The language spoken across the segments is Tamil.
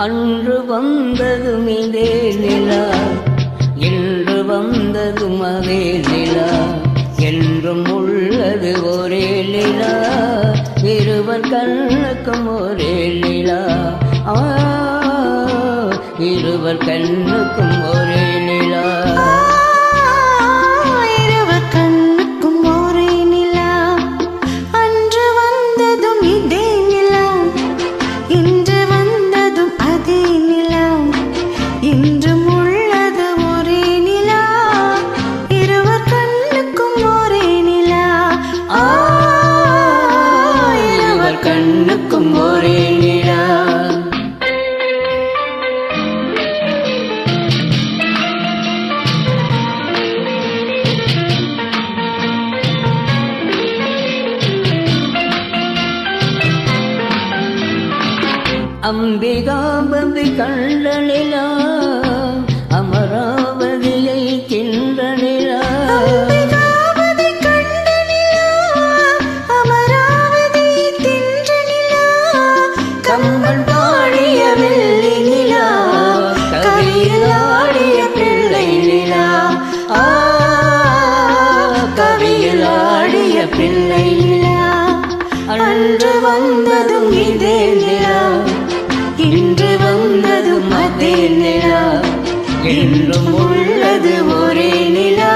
அன்று வந்ததும் இதே நிலா, இன்று வந்ததும் அதே நிலா, என்றும் உள்ளது ஒரே நிலா, இருவர் கண்ணுக்கும் ஒரே நிலா, இருவர் கண்ணுக்கும் ஒரே நிலா. கண்ணுக்கும் ஒரே நிலா. அம்பிகாபதி கண்ட நிலா, அமராவதியை கின்ற நிலா, கம்பன் பாடிய வெள்ளி நிலா, கவியில் ஆடிய பிள்ளை நிலா, கவியில் ஆடிய பிள்ளை நிலா. அன்று வந்ததும் இதே நிலா, இன்று வந்ததும் அதே நிலா, என்றும் உள்ளது ஒரே நிலா,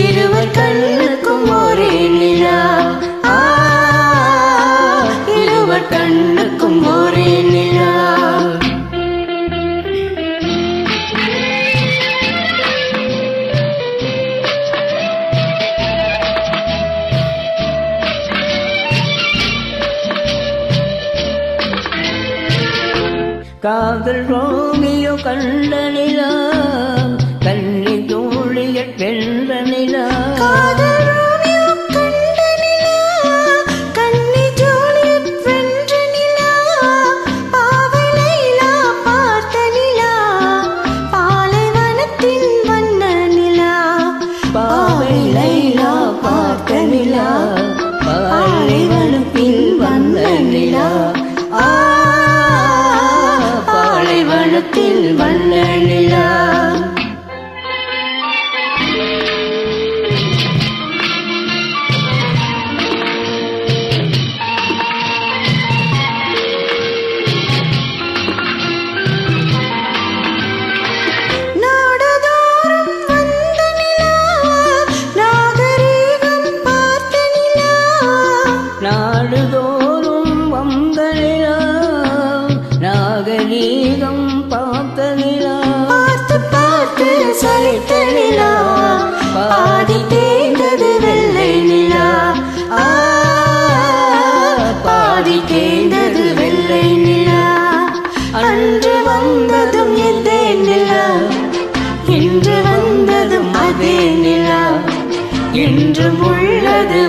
இருவர் கண்ணுக்கும் ஒரே நிலா, இருவர் கண்ணுக்கும் ஒரே நிலா. காதல் ரோமியோ கண்ட நிலா, கன்னி ஜூலியட் வென்ற நிலா, காதல் ரோமியோ கண்ட நிலா, கன்னி ஜூலியட் வென்ற நிலா, பாவை லைலா பார்த்த நிலா, பாலைவனத்தின் வண்ண நிலா, பாவை லைலா பார்த்த நிலா, பாலைவனத்தின் வண்ண நிலா, பாலைவனத்தில் வண்ண நிலா. நாடுதோறும் வந்த நிலா, நாகரீகம் பார்த்த நிலா, நாடுதோறும் வந்த நிலா, நாகரீகம் பார்த்த நிலா, பார்த்து பார்த்து சலித்த நிலா, பாதி தேய்ந்தது வெள்ளை நிலா, பாதி தேய்ந்தது வெள்ளை நிலா. அன்று வந்ததும் இதே நிலா, இன்று வந்ததும் அதே நிலா, என்றும் உள்ளது